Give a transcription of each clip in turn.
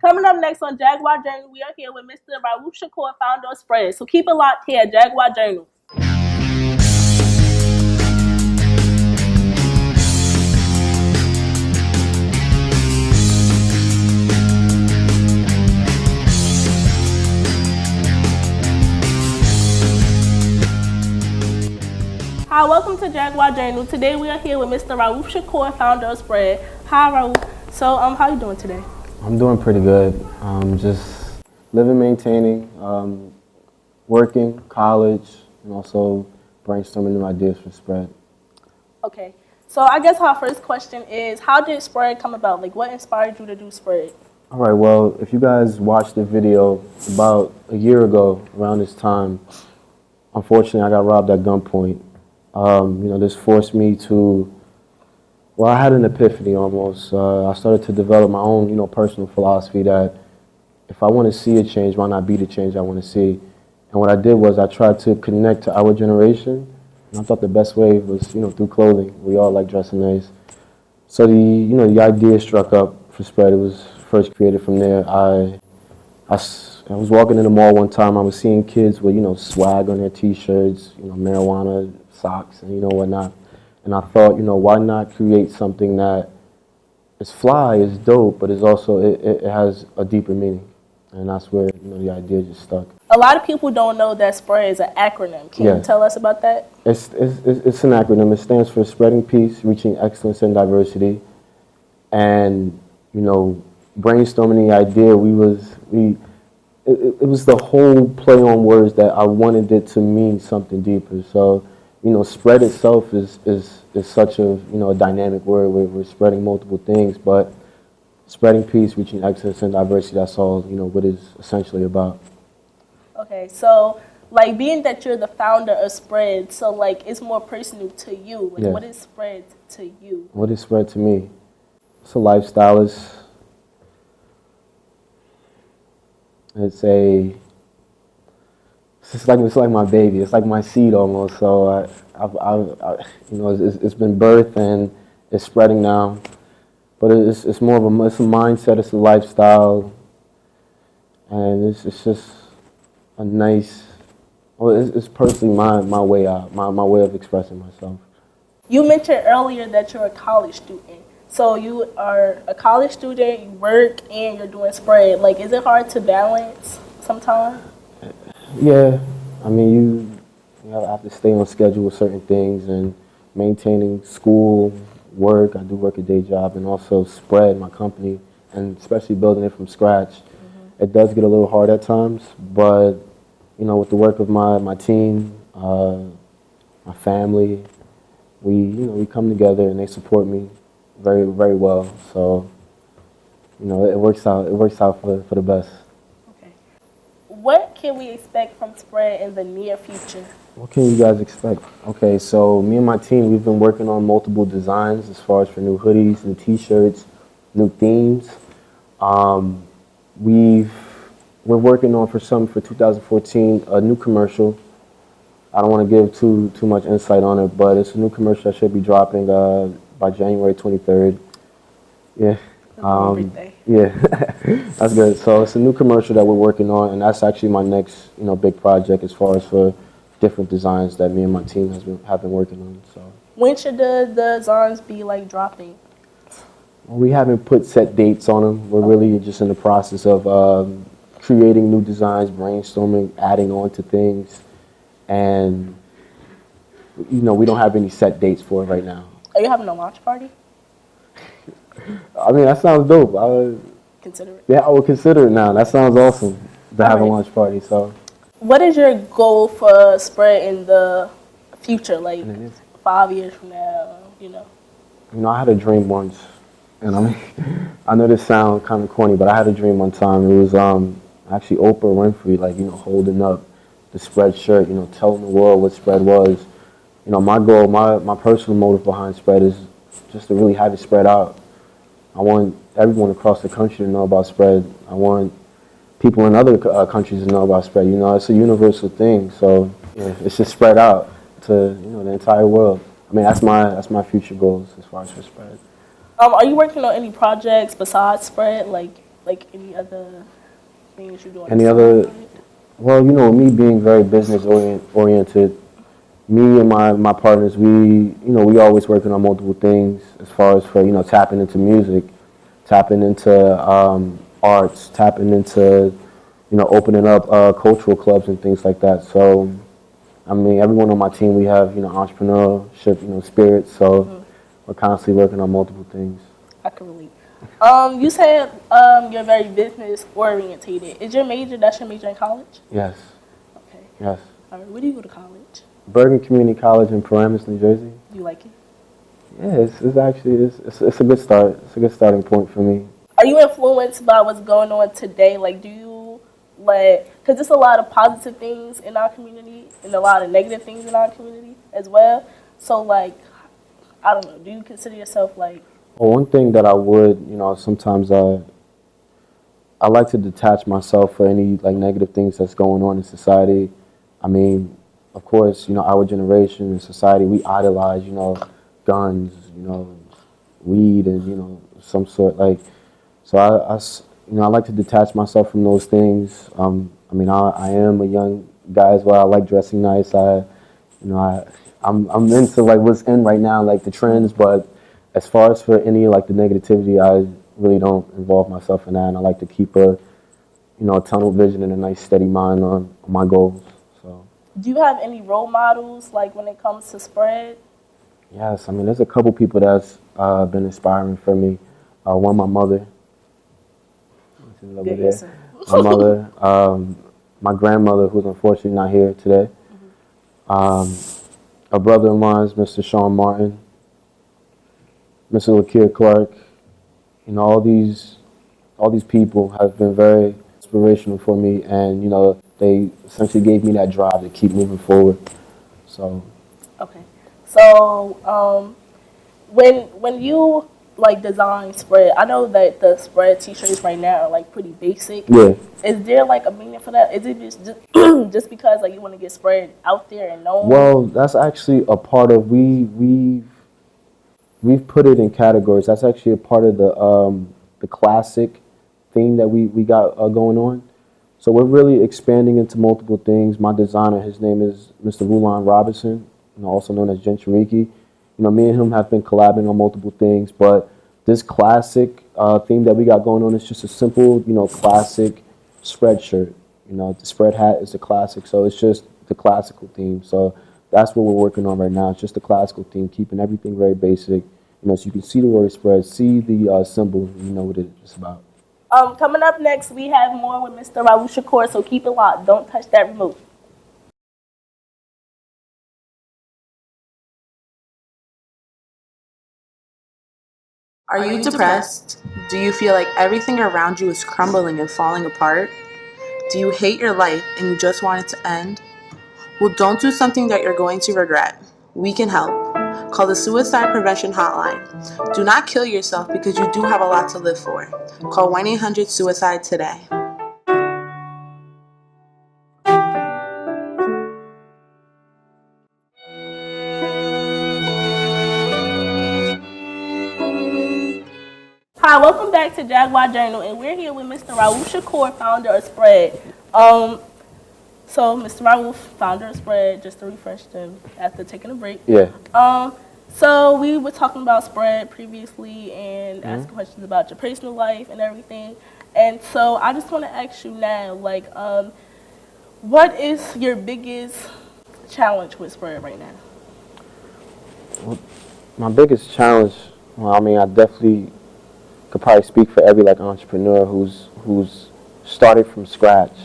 Coming up next on Jaguar Journal, we are here with Mr. Raouf Shakur, founder of S.P.R.E.A.D. So keep it locked here at Jaguar Journal. Hi, welcome to Jaguar Journal. Today we are here with Mr. Raouf Shakur, founder of S.P.R.E.A.D. Hi, Raouf. So, how you doing today? I'm doing pretty good. Just living, maintaining, working, college, and also brainstorming new ideas for S.P.R.E.A.D. Okay. So I guess our first question is, how did S.P.R.E.A.D come about? Like, what inspired you to do S.P.R.E.A.D? All right, well, if you guys watched the video about a year ago, around this time, unfortunately I got robbed at gunpoint. This forced me to, well, I had an epiphany almost. I started to develop my own, personal philosophy that if I want to see a change, why not be the change I want to see? And what I did was I tried to connect to our generation, and I thought the best way was, through clothing. We all like dressing nice. So the idea struck up for S.P.R.E.A.D. It was first created from there. I was walking in the mall one time. I was seeing kids with, swag on their T-shirts, marijuana socks, and whatnot. And I thought, why not create something that is fly, is dope, but is also it has a deeper meaning. And that's where the idea just stuck. A lot of people don't know that S.P.R.E.A.D is an acronym. Can you tell us about that? It's an acronym. It stands for Spreading Peace, Reaching Excellence and Diversity. And brainstorming the idea, it was the whole play on words that I wanted it to mean something deeper. So spread itself is such a a dynamic word. We're spreading multiple things, but spreading peace, reaching excellence and diversity, that's all what it's essentially about. Okay, so like being that you're the founder of S.P.R.E.A.D, so like it's more personal to you. Like what is S.P.R.E.A.D to you? What is S.P.R.E.A.D to me? It's a lifestyle. It's like my baby. It's like my seed almost. So it's been birthed and it's spreading now. But it's more of a mindset. It's a lifestyle, and it's just a nice. Well, it's personally my way out, my way of expressing myself. You mentioned earlier that you're a college student. So you are a college student, you work, and you're doing S.P.R.E.A.D. Like, is it hard to balance sometimes? Yeah, I mean, you have to stay on schedule with certain things and maintaining school, work. I do work a day job, and also S.P.R.E.A.D, my company, and especially building it from scratch. It does get a little hard at times, but with the work of my team, my family, we come together and they support me very, very well. So, it works out. It works out for the best. Okay. What can we expect from S.P.R.E.A.D in the near future? What can you guys expect? Okay, so me and my team, we've been working on multiple designs as far as for new hoodies, new T-shirts, new themes. We're working on for 2014 a new commercial. I don't want to give too much insight on it, but it's a new commercial that should be dropping by January 23rd. Yeah. Yeah, that's good. So it's a new commercial that we're working on, and that's actually my next, big project as far as for different designs that me and my team have been working on. So when should the designs be like dropping? We haven't put set dates on them. We're really just in the process of creating new designs, brainstorming, adding on to things, and we don't have any set dates for it right now. Are you having a launch party? I mean, that sounds dope. I would consider it. Yeah, I would consider it now. That sounds awesome to have a launch party. So, what is your goal for S.P.R.E.A.D in the future, like 5 years from now? I had a dream once, and I mean, I know this sounds kind of corny, but I had a dream one time. It was actually Oprah Winfrey, holding up the S.P.R.E.A.D shirt, telling the world what S.P.R.E.A.D was. My goal, my personal motive behind S.P.R.E.A.D is just to really have it spread out. I want everyone across the country to know about S.P.R.E.A.D. I want people in other countries to know about S.P.R.E.A.D. It's a universal thing, so it's just spread out to the entire world. I mean, that's my future goals as far as for S.P.R.E.A.D. Are you working on any projects besides S.P.R.E.A.D? Like Like any other things you do on the Any other? side? Well, you know, me being very oriented, me and my partners, we always working on multiple things as far as for tapping into music, tapping into arts, tapping into opening up cultural clubs and things like that. So I mean, everyone on my team, we have entrepreneurship, spirit. So we're constantly working on multiple things. I can relate. You said you're very business orientated. Is your major, that's your major in college? Yes, Okay. yes. All right. Where do you go to college? Bergen Community College in Paramus, New Jersey. Do you like it? Yeah, it's actually it's a good start. It's a good starting point for me. Are you influenced by what's going on today? Like, do you because there's a lot of positive things in our community and a lot of negative things in our community as well. So, like, I don't know. Do you consider yourself like? Well, one thing that I would, sometimes I like to detach myself for any like negative things that's going on in society. I mean, of course, our generation in society, we idolize, guns, weed, and some sort like. So I like to detach myself from those things. I mean, I am a young guy as well. I like dressing nice. You know, I'm into like what's in right now, like the trends. But as far as for any like the negativity, I really don't involve myself in that. And I like to keep a tunnel vision and a nice steady mind on my goals. So. Do you have any role models like when it comes to spread? Yes, I mean, there's a couple people that's been inspiring for me. One, my mother. She's over Good there. answer. My mother, my grandmother, who's unfortunately not here today. Um, a brother of mine, Mr. Sean Martin, Mr. Lakia Clark. All these people have been very inspirational for me, and they essentially gave me that drive to keep moving forward. So. Okay. So, when you like design spread, I know that the spread T-shirts right now are like pretty basic. Yeah. Is there like a meaning for that? Is it just just because like you want to get spread out there and known? Well, that's actually a part of we've put it in categories. That's actually a part of the classic theme that we got going on. So we're really expanding into multiple things. My designer, his name is Mr. Rulon Robinson, also known as Genturiki. Me and him have been collabing on multiple things, but this classic theme that we got going on is just a simple, classic spread shirt. The spread hat is a classic, so it's just the classical theme. So that's what we're working on right now. It's just the classical theme, keeping everything very basic. So you can see the word spread, see the symbol, and you know what it's about. Coming up next, we have more with Mr. Raul Shakur, so keep it locked. Don't touch that remote. Are you depressed? Do you feel like everything around you is crumbling and falling apart? Do you hate your life and you just want it to end? Well, don't do something that you're going to regret. We can help. Call the Suicide Prevention Hotline. Do not kill yourself because you do have a lot to live for. Call 1-800-SUICIDE today. Hi, welcome back to Jaguar Journal, and we're here with Mr. Raul Shakur, founder of S.P.R.E.A.D. So Mr. Raul, founder of S.P.R.E.A.D, just to refresh them after taking a break. Yeah. So we were talking about S.P.R.E.A.D previously and asking questions about your personal life and everything. And so I just want to ask you now, like, what is your biggest challenge with S.P.R.E.A.D right now? Well, my biggest challenge, well, I mean, I definitely could probably speak for every like entrepreneur who's started from scratch,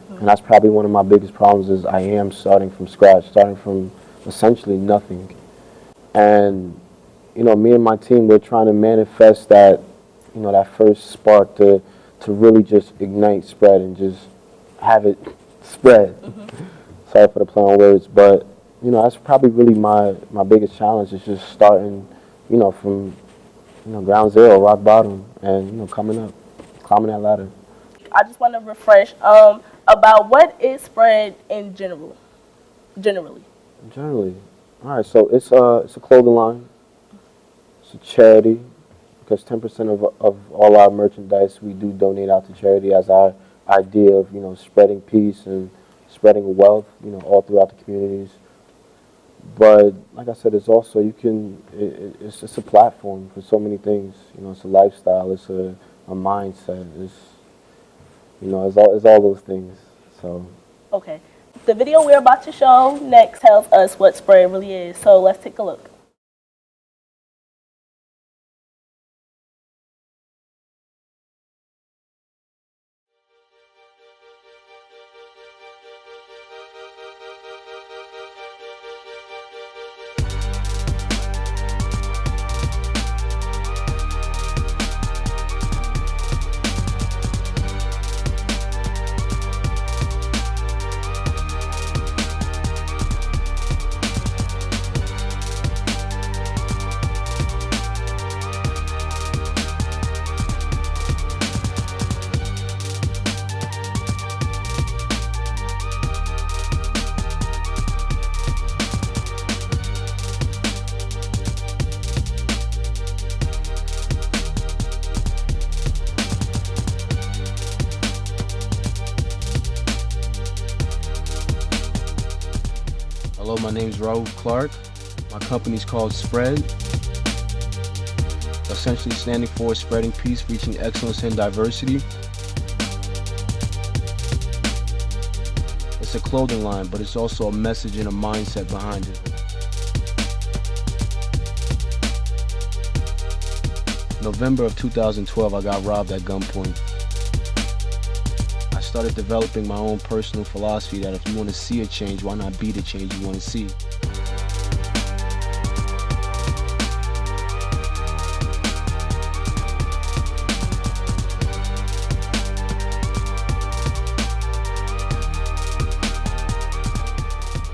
and that's probably one of my biggest problems. Is I am starting from scratch, starting from essentially nothing, and me and my team, we're trying to manifest that that first spark to really just ignite spread and just have it spread. Sorry for the play on words, but that's probably really my biggest challenge is just starting from ground zero, rock bottom, and coming up, climbing that ladder. I just want to refresh about what is S.P.R.E.A.D in generally. Generally, all right. So it's a clothing line. It's a charity. because 10% of all our merchandise we do donate out to charity as our idea of, spreading peace and spreading wealth, all throughout the communities. But like I said, it's also it's just a platform for so many things. It's a lifestyle. It's a mindset. It's all those things. So. Okay. The video we're about to show next tells us what spread really is. So let's take a look. Hello, my name is Raul Clark. My company's called S.P.R.E.A.D, essentially standing for spreading peace, reaching excellence and diversity. It's a clothing line, but it's also a message and a mindset behind it. November of 2012, I got robbed at gunpoint. I started developing my own personal philosophy that if you want to see a change, why not be the change you want to see?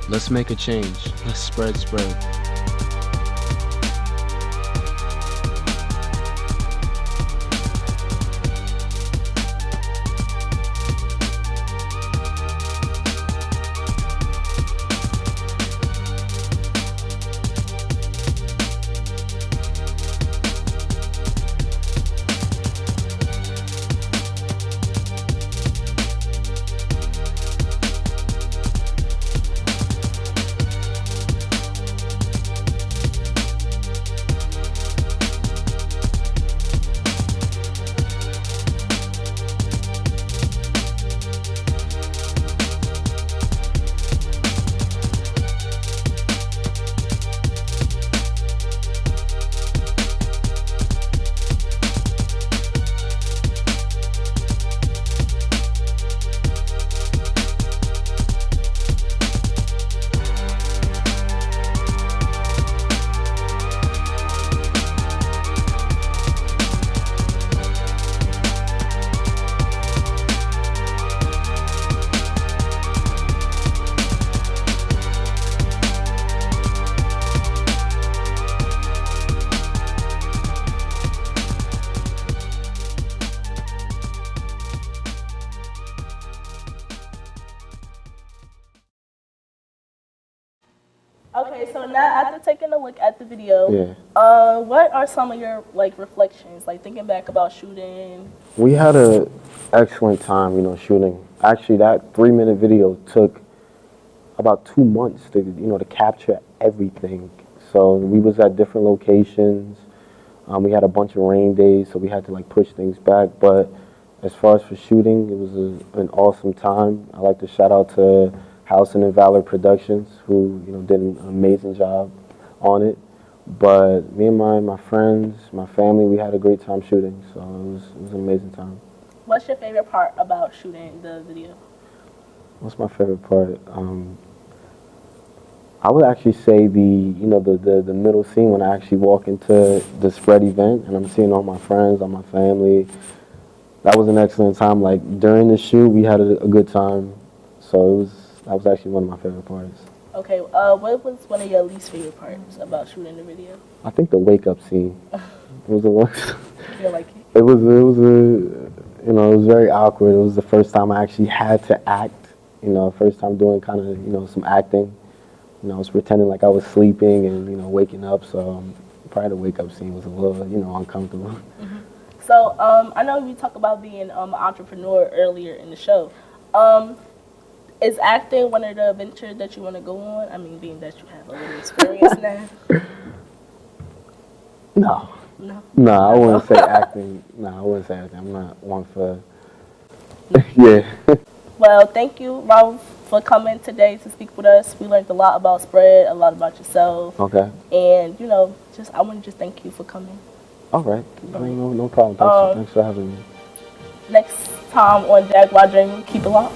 Let's make a change. Let's spread. Okay, so now after taking a look at the video, what are some of your reflections, thinking back about shooting? We had an excellent time, shooting. Actually, that 3-minute video took about 2 months to capture everything. So we was at different locations. We had a bunch of rain days, so we had to push things back. But as far as for shooting, it was an awesome time. I like to shout out to House and Valor Productions, who did an amazing job on it. But me and my friends, my family, we had a great time shooting. So it was an amazing time. What's your favorite part about shooting the video? What's my favorite part? I would actually say the middle scene when I actually walk into the S.P.R.E.A.D event and I'm seeing all my friends, all my family. That was an excellent time. During the shoot, we had a good time. So that was actually one of my favorite parts. Okay, what was one of your least favorite parts about shooting the video? I think the wake up scene. It was the one. You didn't like it? It was very awkward. It was the first time I actually had to act. First time doing kind of some acting. I was pretending like I was sleeping and waking up. So probably the wake up scene was a little, you know, uncomfortable. So I know we talked about being an entrepreneur earlier in the show. Is acting one of the ventures that you want to go on? I mean, being that you have a little experience now. No. No. No, I wouldn't say acting. No, I wouldn't say acting. I'm not one for. Yeah. Well, thank you, Ralph, for coming today to speak with us. We learned a lot about spread, a lot about yourself. Okay. And, you know, I want to just thank you for coming. All right. No problem. Thanks for having me. Next time on Jaguar Dream, keep it locked.